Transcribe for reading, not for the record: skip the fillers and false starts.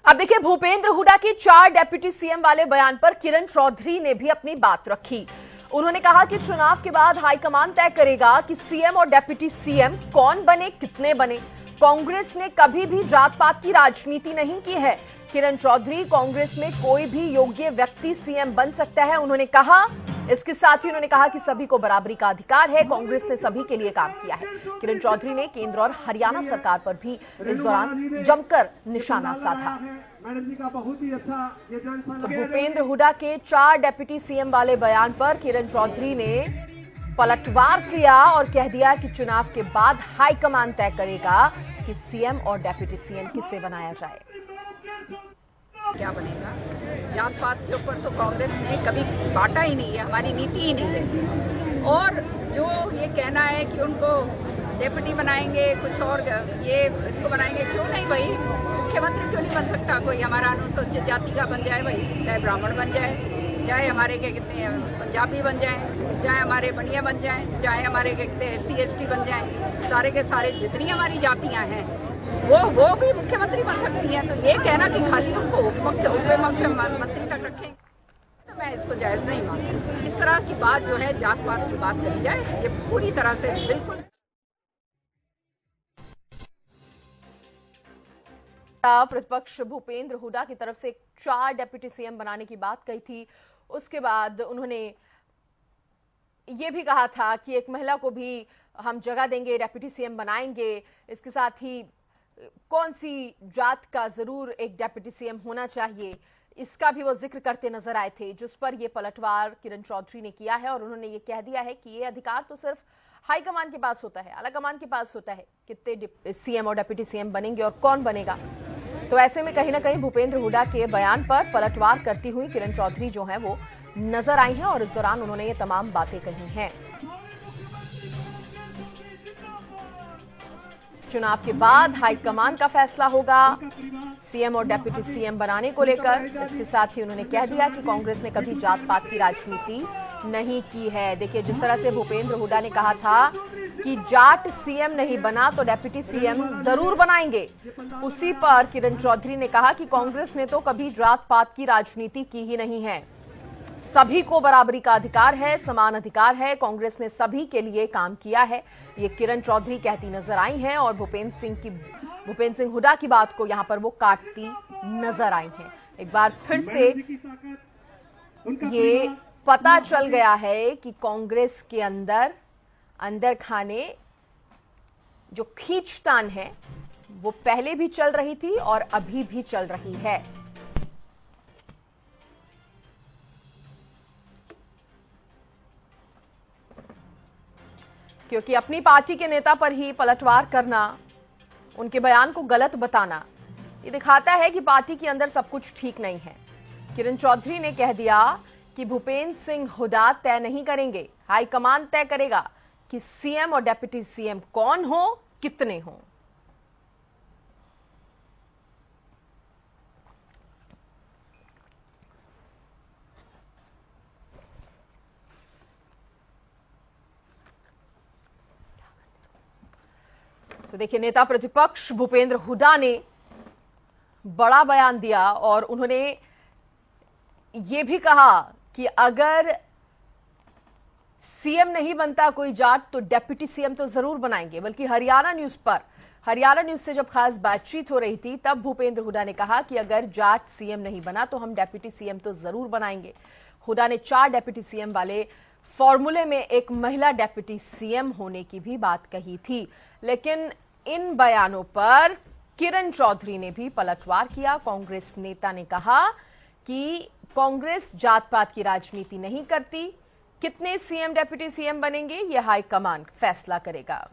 अब देखिए, भूपेंद्र हुड्डा के 4 डेप्यूटी सीएम वाले बयान पर किरण चौधरी ने भी अपनी बात रखी। उन्होंने कहा कि चुनाव के बाद हाईकमान तय करेगा कि सीएम और डेप्यूटी सीएम कौन बने, कितने बने। कांग्रेस ने कभी भी जात पात की राजनीति नहीं की है। किरण चौधरी, कांग्रेस में कोई भी योग्य व्यक्ति सीएम बन सकता है, उन्होंने कहा। इसके साथ ही उन्होंने कहा कि सभी को बराबरी का अधिकार है, कांग्रेस ने सभी के लिए काम किया है। किरण चौधरी ने केंद्र और हरियाणा सरकार पर भी इस दौरान जमकर निशाना साधा। तो भूपेंद्र हुड्डा के 4 डेप्यूटी सीएम वाले बयान पर किरण चौधरी ने पलटवार किया और कह दिया कि चुनाव के बाद हाईकमान तय करेगा कि सीएम और डेप्यूटी सीएम किसे बनाया जाए। क्या बनेगा? जात पात के ऊपर तो कांग्रेस ने कभी बांटा ही नहीं है, हमारी नीति ही नहीं है। और जो ये कहना है कि उनको डेप्यूटी बनाएंगे, कुछ और ये इसको बनाएंगे, क्यों नहीं भाई? मुख्यमंत्री क्यों नहीं बन सकता कोई? हमारा अनुसूचित जाति का बन जाए भाई, चाहे ब्राह्मण बन जाए, चाहे हमारे क्या कहते हैं पंजाबी बन जाए, चाहे हमारे बनिया बन जाए, चाहे हमारे क्या कहते हैं SC ST बन जाए, सारे के सारे जितनी हमारी जातियां हैं वो भी मुख्यमंत्री बन सकती हैं। तो ये कहना कि खाली उनको मुख्यमंत्री तक रखें, तो मैं इसको जायज नहीं मानती। इस तरह की बात जो है, जात पात की बात करी जाए, ये पूरी तरह से बिल्कुल। प्रतिपक्ष भूपेंद्र हुड्डा की तरफ से 4 डेप्यूटी सीएम बनाने की बात कही थी। उसके बाद उन्होंने ये भी कहा था कि एक महिला को भी हम जगह देंगे, डेप्यूटी सीएम बनाएंगे। इसके साथ ही कौन सी जात का जरूर एक डेप्यूटी सीएम होना चाहिए, इसका भी वो जिक्र करते नजर आए थे, जिस पर ये पलटवार किरण चौधरी ने किया है। और उन्होंने ये कह दिया है कि ये अधिकार तो सिर्फ हाईकमान के पास होता है, आलाकमान के पास होता है, कितने सीएम और डेप्यूटी सीएम बनेंगे और कौन बनेगा। तो ऐसे में कहीं ना कहीं भूपेंद्र हुड्डा के बयान पर पलटवार करती हुई किरण चौधरी जो है वो नजर आई हैं और इस दौरान उन्होंने ये तमाम बातें कही हैं। चुनाव के बाद हाईकमान का फैसला होगा सीएम और डेप्यूटी सीएम बनाने को लेकर। इसके साथ ही उन्होंने कह दिया कि कांग्रेस ने कभी जात पात की राजनीति नहीं की है। देखिए, जिस तरह से भूपेंद्र हुड्डा ने कहा था कि जाट सीएम नहीं बना तो डेप्यूटी सीएम जरूर बनाएंगे, उसी पर किरण चौधरी ने कहा कि कांग्रेस ने तो कभी जात पात की राजनीति की ही नहीं है, सभी को बराबरी का अधिकार है, समान अधिकार है, कांग्रेस ने सभी के लिए काम किया है। ये किरण चौधरी कहती नजर आई हैं और भूपेंद्र सिंह हुड्डा की बात को यहां पर वो काटती नजर आई हैं। एक बार फिर से ये पता चल गया है कि कांग्रेस के अंदर खाने जो खींचतान है वो पहले भी चल रही थी और अभी भी चल रही है। क्योंकि अपनी पार्टी के नेता पर ही पलटवार करना, उनके बयान को गलत बताना, ये दिखाता है कि पार्टी के अंदर सब कुछ ठीक नहीं है। किरण चौधरी ने कह दिया कि भूपेंद्र सिंह हुड्डा तय नहीं करेंगे, हाईकमान तय करेगा कि सीएम और डेप्यूटी सीएम कौन हो, कितने हो। तो देखिए, नेता प्रतिपक्ष भूपेंद्र हुड्डा ने बड़ा बयान दिया और उन्होंने ये भी कहा कि अगर सीएम नहीं बनता कोई जाट तो डेप्यूटी सीएम तो जरूर बनाएंगे। बल्कि हरियाणा न्यूज से जब खास बातचीत हो रही थी तब भूपेंद्र हुड्डा ने कहा कि अगर जाट सीएम नहीं बना तो हम डेप्यूटी सीएम तो जरूर बनाएंगे। हुड्डा ने 4 डेप्यूटी सीएम वाले फॉर्मूले में एक महिला डेप्यूटी सीएम होने की भी बात कही थी। लेकिन इन बयानों पर किरण चौधरी ने भी पलटवार किया। कांग्रेस नेता ने कहा कि कांग्रेस जात पात की राजनीति नहीं करती, कितने सीएम डेप्यूटी सीएम बनेंगे ये हाईकमान फैसला करेगा।